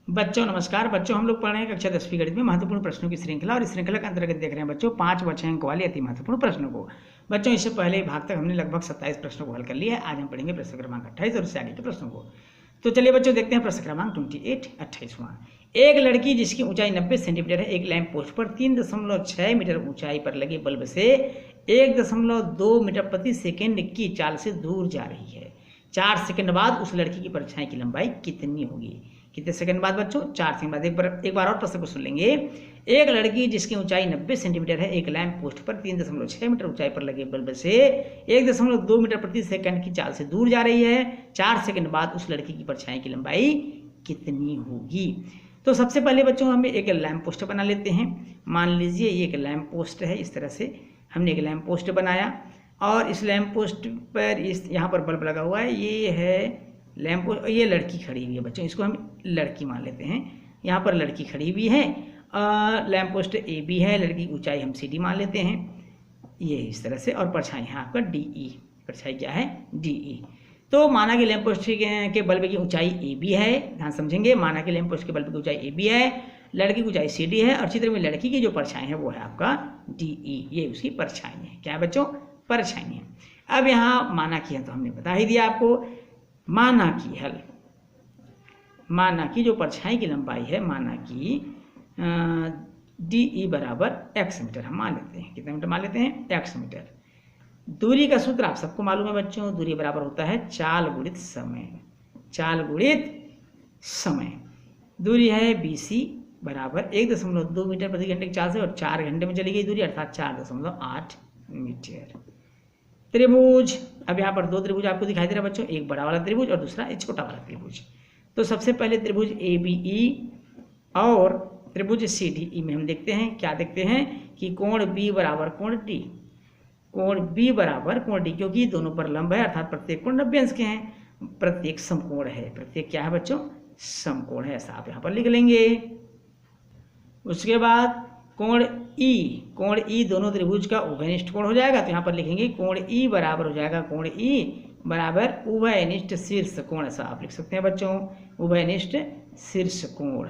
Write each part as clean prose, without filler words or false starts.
बच्चों नमस्कार। बच्चों हम लोग पढ़ रहे हैं कक्षा 10वीं गणित में महत्वपूर्ण प्रश्नों की श्रृंखला और इस श्रृंखला के अंतर्गत देख रहे हैं बच्चों 5 व 6 अंक वाले अति महत्वपूर्ण प्रश्नों को। बच्चों इससे पहले भाग तक हमने लगभग 27 प्रश्नों को हल कर लिया है। आज हम पढ़ेंगे प्रश्न क्रमांक 28 और उससे आगे के प्रश्नों को। तो चलिए बच्चों देखते हैं प्रश्न क्रमांक 28वां। एक लड़की जिसकी ऊंचाई 90 सेंटीमीटर है एक लैंप पोस्ट पर 3.6 मीटर ऊंचाई पर लगे बल्ब से 1.2 मीटर प्रति सेकेंड की चाल से दूर जा रही है। 4 सेकंड बाद उस लड़की की परछाई की लंबाई कितनी होगी? कितने सेकंड बाद बच्चों? 4 सेकंड बाद। एक बार और प्रश्न को सुन लेंगे। एक लड़की जिसकी ऊंचाई 90 सेंटीमीटर है एक लैंप पोस्ट पर 3.6 मीटर ऊंचाई पर लगे बल्ब से 1.2 मीटर प्रति सेकंड की चाल से दूर जा रही है। 4 सेकंड बाद उस लड़की की परछाई की लंबाई कितनी होगी? तो सबसे पहले बच्चों हम एक लैंप पोस्ट बना लेते हैं। मान लीजिए ये एक लैंप पोस्ट है। इस तरह से हमने एक लैंप पोस्ट बनाया और इस लैंप पोस्ट पर यहाँ पर बल्ब लगा हुआ है। ये है लैंप पोस्ट और ये लड़की खड़ी हुई है बच्चों। इसको हम लड़की मान लेते हैं। यहाँ पर लड़की खड़ी हुई है। लैंप पोस्ट ए बी है। लड़की की ऊंचाई हम सी डी मान लेते हैं। ये इस तरह से और परछाई है आपका डी ई। परछाई क्या है? D E. तो माना कि लैंप पोस्ट के बल्ब की ऊंचाई ए बी है। ध्यान समझेंगे। माना कि लैंप पोस्ट के बल्ब की ऊंचाई ए बी है, लड़की की ऊंचाई सी डी है और चित्र में लड़की की जो परछाई है वो है आपका डी ई। ये उसकी परछाई है। क्या है बच्चों? परछाई है। अब यहाँ माना की है तो हमने बता ही दिया आपको। माना की जो परछाई की लंबाई है, माना की डी ई बराबर एक्स मीटर हम मान लेते हैं। कितने मीटर मान लेते हैं? X metre. दूरी का सूत्र आप सबको मालूम है बच्चों। दूरी बराबर होता है चाल गुणित समय। चाल गुणित समय। दूरी है बी सी बराबर 1.2 मीटर प्रति घंटे की चाल से और 4 घंटे में चली गई दूरी अर्थात 4.8 मीटर। त्रिभुज। अब यहाँ पर 2 त्रिभुज आपको दिखाई दे रहा है बच्चों। एक बड़ा वाला त्रिभुज और दूसरा एक छोटा वाला त्रिभुज। तो सबसे पहले त्रिभुज ए बी ई और त्रिभुज सी डी ई में हम देखते हैं। क्या देखते हैं कि कोण बी बराबर कोण डी। कोण बी बराबर कोण डी, क्योंकि दोनों पर लंब है अर्थात प्रत्येक कोण 90 अंश के हैं। प्रत्येक समकोण है। प्रत्येक क्या है बच्चों? समकोण है। ऐसा आप यहाँ पर लिख लेंगे। उसके बाद कोण ई। कोण ई दोनों त्रिभुज का उभयनिष्ठ कोण हो जाएगा। तो यहाँ पर लिखेंगे कोण ई बराबर हो जाएगा कोण ई बराबर उभयनिष्ठ शीर्ष कोण। ऐसा आप लिख सकते हैं बच्चों। उभयनिष्ठ शीर्ष कोण।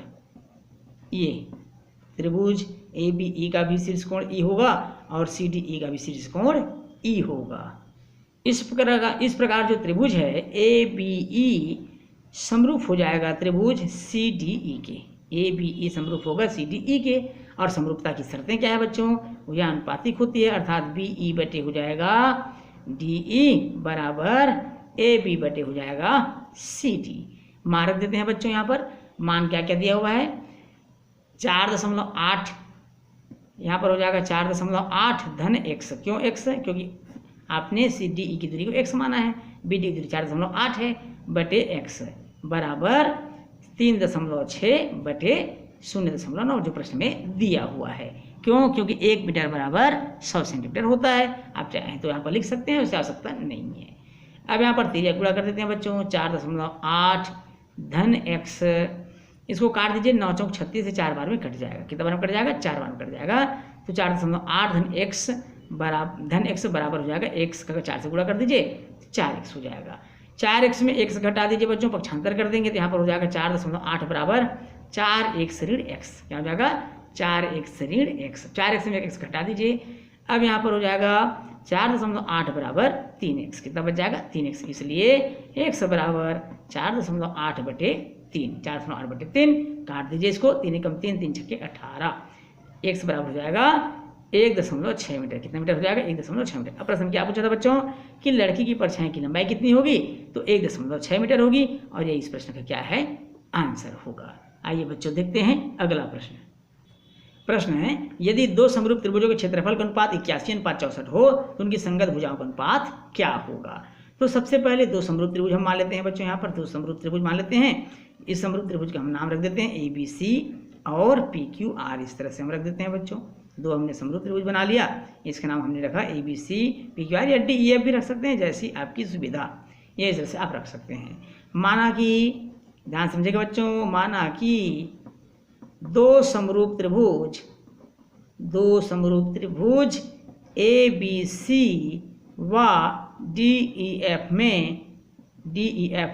ये त्रिभुज ए बी ई का भी शीर्ष कोण ई होगा और सी डी ई का भी शीर्ष कोण ई होगा। इस प्रकार जो त्रिभुज है ए बी ई समरूप हो जाएगा त्रिभुज सी डी ई के। ए बी ई समरूप होगा सी डी ई के। और समरूपता की शर्तें क्या है बच्चों? यह अनुपातिक होती है अर्थात बी ई बटे हो जाएगा डी ई बराबर ए बी बटे हो जाएगा सी डी। मान रख देते हैं बच्चों। यहाँ पर मान क्या क्या दिया हुआ है? 4.8। यहाँ पर हो जाएगा 4.8 धन एक्स। क्यों एक्स? क्योंकि आपने सी डी ई की दूरी को एक्स माना है। बी डी की दूरी 4.8 है बटे एक्स बराबर 3.6 बटे 0.9 जो प्रश्न में दिया हुआ है। क्यों? क्योंकि 1 मीटर बराबर 100 सेंटीमीटर होता है। आप चाहें तो यहाँ पर लिख सकते हैं, उससे आवश्यकता नहीं है। अब यहाँ पर तिर्यक गुणा कर देते हैं बच्चों। 4.8 धन एक्स। इसको काट दीजिए। 9 चौक 36 से 4 बार में कट जाएगा। कितना बार में कट जाएगा? 4 बार में कट जाएगा। तो 4.8 धन एक्स बराबर हो जाएगा एक्स का 4 से गुणा कर दीजिए 4x हो जाएगा। 4x में x घटा दीजिए बच्चों। पक्षांतर कर देंगे तो यहाँ पर हो जाएगा 4.8 बराबर 4x ऋण x। क्या हो जाएगा? 4x ऋण x। 4x में x घटा दीजिए। अब यहाँ पर हो जाएगा 4.8 बराबर 3x। कितना बच जाएगा? 3x। इसलिए x बराबर 4.8 बटे 3। 4.8 बटे 3 काट दीजिए इसको। 3 कम 3 3 छक्के 18। x बराबर हो जाएगा 1.6 मीटर। कितना मीटर हो जाएगा? 1.6 मीटर। अब प्रश्न क्या पूछा था बच्चों कि लड़की की परछाई की लंबाई कितनी होगी? तो 1.6 मीटर होगी और ये इस प्रश्न का क्या है? आंसर होगा। आइए बच्चों देखते हैं अगला प्रश्न। प्रश्न है यदि 2 समरूप त्रिभुजों के क्षेत्रफल का अनुपात 81:64 हो तो उनकी संगत भुजाओं का अनुपात क्या होगा? तो सबसे पहले 2 समरूप त्रिभुज हम मान लेते हैं बच्चों। यहाँ पर 2 समरूप त्रिभुज मान लेते हैं। इस समरूप त्रिभुज का हम नाम रख देते हैं ए बी सी और पी क्यू आर। इस तरह से हम रख देते हैं बच्चों। 2 हमने समरूप त्रिभुज बना लिया। इसका नाम हमने रखा A B C P Q R या डी ई एफ भी रख सकते हैं, जैसी आपकी सुविधा। ये इस तरह से आप रख सकते हैं। माना कि ध्यान समझिएगा बच्चों। माना कि 2 समरूप त्रिभुज ए बी सी व डी ई एफ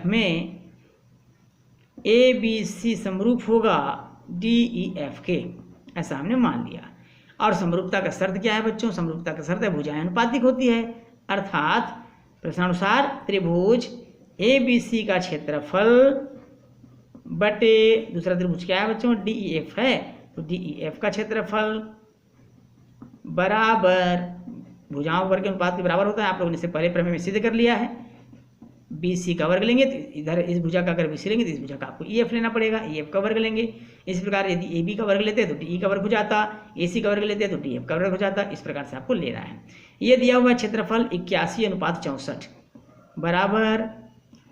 में ABC समरूप होगा DEF के, ऐसा हमने मान लिया। और समरूपता का शर्त क्या है बच्चों? समरूपता का शर्त है भुजाएं अनुपातिक होती है, अर्थात प्रश्नानुसार त्रिभुज ABC का क्षेत्रफल बटे दूसरा त्रिभुज क्या है बच्चों? DEF है, तो DEF का क्षेत्रफल बराबर भुजाओं वर्ग के अनुपात के बराबर होता है। आप लोगों ने इससे पहले प्रमेय में सिद्ध कर लिया है। BC का वर्ग लेंगे तो इधर इस भुजा का अगर BC लेंगे तो इस भुजा का आपको EF लेना पड़ेगा, EF का वर्ग लेंगे। इस प्रकार यदि AB का वर्ग लेते हैं तो DE का वर्ग हो जाता, AC का वर्ग लेते हैं तो DF का वर्ग हो जाता। इस प्रकार से आपको लेना है। ये दिया हुआ क्षेत्रफल 81:64 बराबर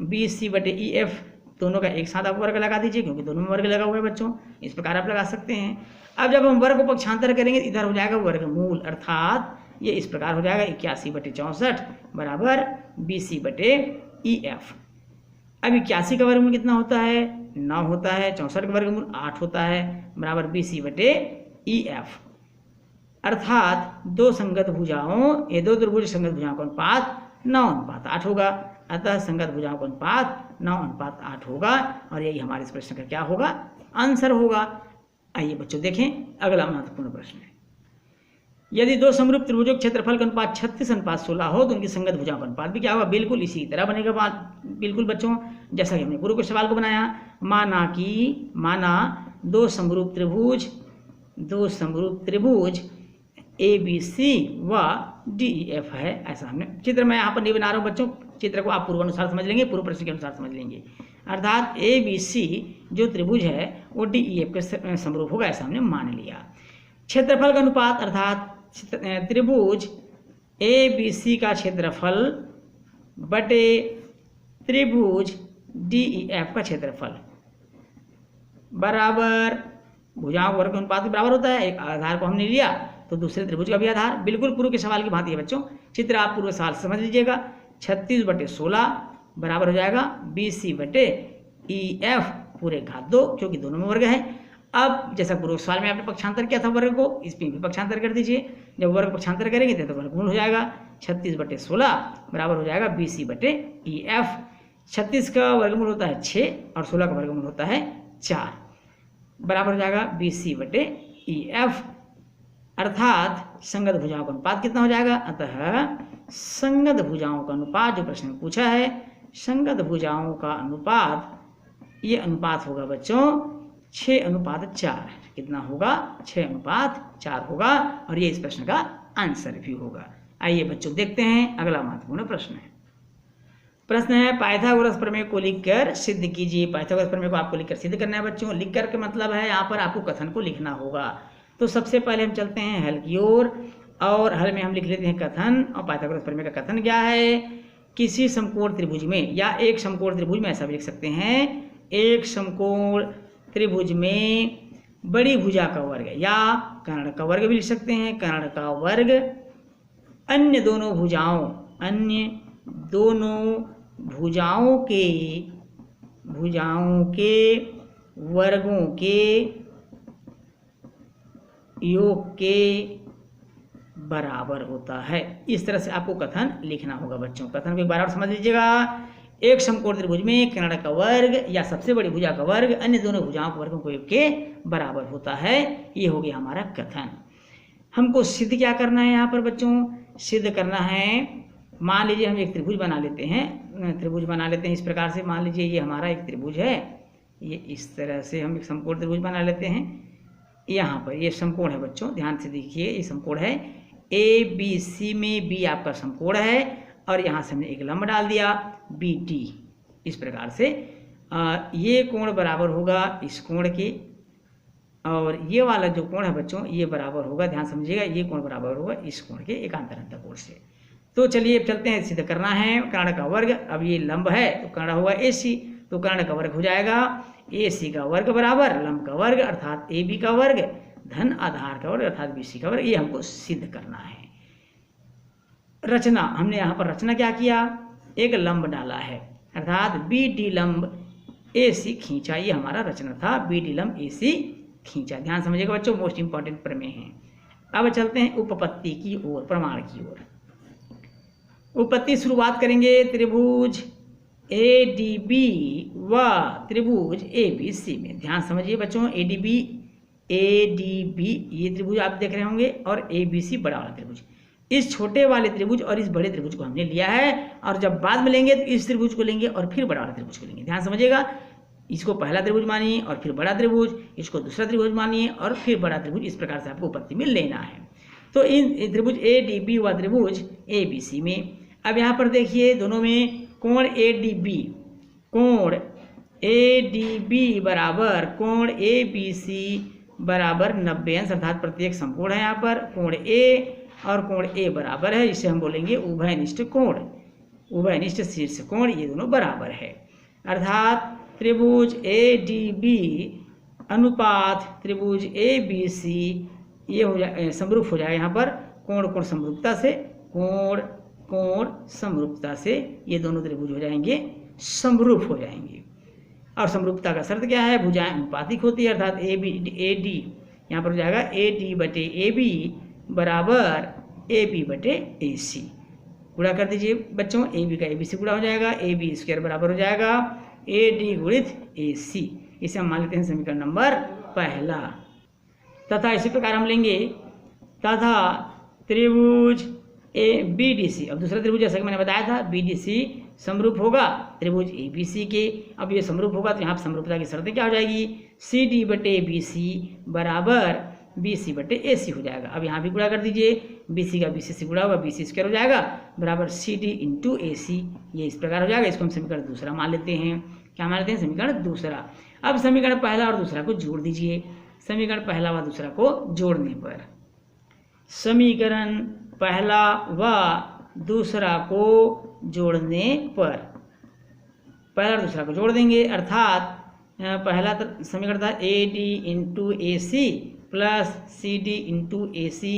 BC बटे EF, दोनों का एक साथ आप वर्ग लगा दीजिए क्योंकि दोनों में वर्ग लगा हुआ है बच्चों। इस प्रकार आप लगा सकते हैं। अब जब हम वर्ग को पक्षांतर करेंगे इधर हो जाएगा वर्गमूल, अर्थात ये इस प्रकार हो जाएगा 81/64 बराबर BC बटे EF। अब 81 का वर्गमूल कितना होता है? 9 होता है। 64 का वर्गमूल 8 होता है बराबर BC बटे EF, अर्थात दो संगत भुजाओं, ये दो त्रिभुज संगत भुजाओं का अनुपात 9:8 होगा। अतः संगत भुजाओं का अनुपात 9:8 होगा और यही हमारे इस प्रश्न का क्या होगा? आंसर होगा। आइए बच्चों देखें अगला महत्वपूर्ण प्रश्न है। यदि दो समरूप त्रिभुजों के क्षेत्रफल का अनुपात 36:16 हो तो उनकी संगत भुजाओं का अनुपात भी क्या होगा? बिल्कुल इसी तरह बनेगा बात, बिल्कुल बच्चों जैसा कि हमने पूर्व के सवाल को बनाया। माना दो समरूप त्रिभुज ABC व DEF है, ऐसा हमने चित्र मैं यहाँ पर नहीं बना रहा हूँ बच्चों, चित्र को आप पूर्वानुसार समझ लेंगे, पूर्व प्रश्न के अनुसार समझ लेंगे। अर्थात ABC जो त्रिभुज है वो DEF के समरूप होगा, ऐसा हमने मान लिया। क्षेत्रफल का अनुपात अर्थात त्रिभुज ABC का क्षेत्रफल बटे त्रिभुज DEF का क्षेत्रफल बराबर भुजाओं वर्ग के अनुपात के बराबर होता है। एक आधार को हमने लिया तो दूसरे त्रिभुज का भी आधार, बिल्कुल पूर्व के सवाल की भांति है बच्चों। चित्र आप पूर्व सवाल समझ लीजिएगा। 36/16 बराबर हो जाएगा BC बटे EF पूरे घात 2, क्योंकि दोनों में वर्ग है। अब जैसा पूर्व सवाल में आपने पक्षांतर किया था वर्ग को, इसमें भी पक्षांतर कर दीजिए। जब वर्ग पक्षांतर करेंगे तो वर्गमूल हो जाएगा। 36/16 बराबर हो जाएगा BC बटे EF। 36 का वर्गमूल होता है 6 और 16 का वर्गमूल होता है 4 बराबर हो जाएगा BC बटे EF, अर्थात संगत भुजाओं का अनुपात कितना हो जाएगा? अतः संगत भुजाओं का अनुपात जो प्रश्न में पूछा है, संगत भुजाओं का अनुपात, ये अनुपात होगा बच्चों 6:4। कितना होगा? 6:4 होगा और ये इस प्रश्न का आंसर भी होगा। आइए बच्चों देखते हैं अगला महत्वपूर्ण प्रश्न है। प्रश्न है पाइथागोरस प्रमेय को लिखकर सिद्ध कीजिए। पाइथागोरस प्रमेय को आपको लिखकर सिद्ध करना है बच्चों। लिखकर के मतलब है यहाँ पर आपको कथन को लिखना होगा। तो सबसे पहले हम चलते हैं हल की ओर और हल में हम लिख लेते हैं कथन। और पाइथागोरस प्रमेय का कथन क्या है? किसी समकोण त्रिभुज में या एक समकोण त्रिभुज में, ऐसा भी लिख सकते हैं, एक समकोण त्रिभुज में बड़ी भुजा का वर्ग या कर्ण का वर्ग भी लिख सकते हैं, कर्ण का वर्ग अन्य दोनों भुजाओं के वर्गों के योग के बराबर होता है। इस तरह से आपको कथन लिखना होगा बच्चों। कथन को एक बार और समझ लीजिएगा। एक समकोण त्रिभुज में कर्ण का वर्ग या सबसे बड़ी भुजा का वर्ग अन्य दोनों भुजाओं के वर्गों के योग के बराबर होता है। ये हो गया हमारा कथन। हमको सिद्ध क्या करना है यहाँ पर बच्चों? सिद्ध करना है, मान लीजिए हम एक त्रिभुज बना लेते हैं इस प्रकार से। मान लीजिए ये हमारा एक त्रिभुज है, ये इस तरह से हम एक समकोण त्रिभुज बना लेते हैं। यहाँ पर ये समकोण है बच्चों, ध्यान से देखिए, ये समकोण है। ABC में B आपका समकोण है और यहाँ से हमने एक लंब डाल दिया BD। इस प्रकार से ये कोण बराबर होगा इस कोण के, और ये वाला जो कोण है बच्चों ये बराबर होगा, ध्यान समझिएगा, ये कोण बराबर होगा इस कोण के एकांतर अंतःकोण से। तो चलिए चलते हैं, सिद्ध करना है कर्ण का वर्ग। अब ये लंब है तो कर्ण होगा AC, तो कर्ण का वर्ग हो जाएगा AC का वर्ग बराबर लंब का वर्ग अर्थात AB का वर्ग धन आधार का वर्ग अर्थात BC का वर्ग। ये हमको सिद्ध करना है। रचना, हमने यहाँ पर रचना क्या किया? एक लंब डाला है अर्थात BD लंब AC खींचा, ये हमारा रचना था। BD लंब AC खींचा, ध्यान समझिएगा बच्चों, मोस्ट इंपॉर्टेंट प्रमेय है। अब चलते हैं उपपत्ति की ओर, प्रमाण की ओर। उपपत्ति शुरुआत करेंगे त्रिभुज ADB व त्रिभुज ABC में। ध्यान समझिए बच्चों, ADB ये त्रिभुज आप देख रहे होंगे और ABC बड़ा वाला त्रिभुज। इस छोटे वाले त्रिभुज और इस बड़े त्रिभुज को हमने लिया है, और जब बाद में लेंगे तो इस त्रिभुज को लेंगे और फिर बड़ा वाला त्रिभुज को लेंगे। ध्यान समझिएगा, इसको पहला त्रिभुज मानिए और फिर बड़ा त्रिभुज, इसको दूसरा त्रिभुज मानिए और फिर बड़ा त्रिभुज। इस प्रकार से आपको उपपत्ति में लेना है। तो इन त्रिभुज ADB व त्रिभुज ABC में, अब यहाँ पर देखिए दोनों में कोण ADB बराबर कोण ABC बराबर 90 अंश, अर्थात प्रत्येक समकोण है। यहाँ पर कोण A और कोण A बराबर है, इसे हम बोलेंगे उभयनिष्ठ कोण, उभयनिष्ठ शीर्ष कोण, ये दोनों बराबर है। अर्थात त्रिभुज ADB अनुपात त्रिभुज ABC ये हो जाए समरूप हो जाए। यहाँ पर कोण समरूपता से, कोण समरूपता से ये दोनों त्रिभुज हो जाएंगे समरूप हो जाएंगे। और समरूपता का शर्त क्या है? भुजाएं अनुपातिक होती है, अर्थात AD यहाँ पर हो जाएगा AD बटे AB बराबर AB बटे AC। गुणा कर दीजिए बच्चों, AB का ABC गुणा हो जाएगा, AB स्क्वायर बराबर हो जाएगा AD गुणित AC। इसे हम मान लेते हैं समीकरण नंबर पहला। तथा इसी प्रकार हम लेंगे तथा त्रिभुज BDC, अब दूसरा त्रिभुज जैसा कि मैंने बताया था BDC समरूप होगा त्रिभुज ABC के। अब ये समरूप होगा तो यहाँ समरूपता की शर्तें क्या हो जाएगी? CD बटे BC बराबर BC बटे AC हो जाएगा। अब यहाँ भी गुणा कर दीजिए, BC का BC से गुणा होगा, BC स्क्वायर हो जाएगा बराबर CD इंटू AC। ये इस प्रकार हो जाएगा। इसको हम समीकरण दूसरा मान लेते हैं। क्या मान लेते हैं? समीकरण दूसरा। अब समीकरण पहला और दूसरा को जोड़ दीजिए। समीकरण पहला व दूसरा को जोड़ने पर, समीकरण पहला व दूसरा को जोड़ने पर, पहला और दूसरा को जोड़ देंगे, अर्थात पहला समीकरण था AD into AC plus CD into AC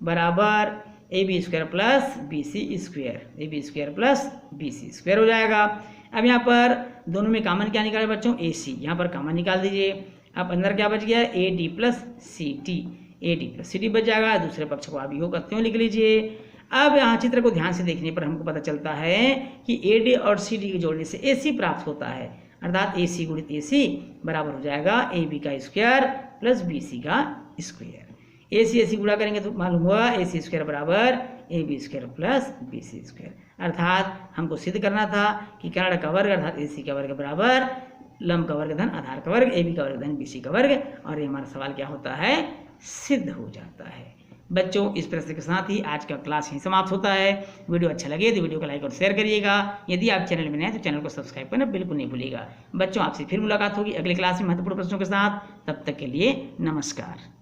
बराबर AB square plus BC square, AB square plus BC square हो जाएगा। अब यहाँ पर दोनों में कॉमन क्या निकाले बच्चों? AC, यहाँ पर कॉमन निकाल दीजिए। अब अंदर क्या बच गया? AD प्लस CD बच जाएगा। दूसरे पक्ष को आप योग करते हो लिख लीजिए। अब यहाँ चित्र को ध्यान से देखने पर हमको पता चलता है कि AD और CD के जोड़ने से AC प्राप्त होता है, अर्थात AC गुणित AC बराबर हो जाएगा AB का स्क्वायर प्लस BC का स्क्वायर। AC गुणा करेंगे तो मालूम हुआ AC स्क्वायर बराबर AB square plus BC square. अर्थात हमको सिद्ध करना था कि कर्ण का वर्ग अर्थात AC का वर्ग बराबर लंब का वर्ग धन आधार का वर्ग AB का वर्ग धन BC का वर्ग, और ये हमारा सवाल क्या होता है? सिद्ध हो जाता है। बच्चों, इस प्रश्न के साथ ही आज का क्लास यहीं समाप्त होता है। वीडियो अच्छा लगे तो वीडियो को लाइक और शेयर करिएगा। यदि आप चैनल में नए हैं तो चैनल को सब्सक्राइब करना बिल्कुल नहीं भूलिएगा। बच्चों, आपसे फिर मुलाकात होगी अगले क्लास में महत्वपूर्ण प्रश्नों के साथ। तब तक के लिए नमस्कार।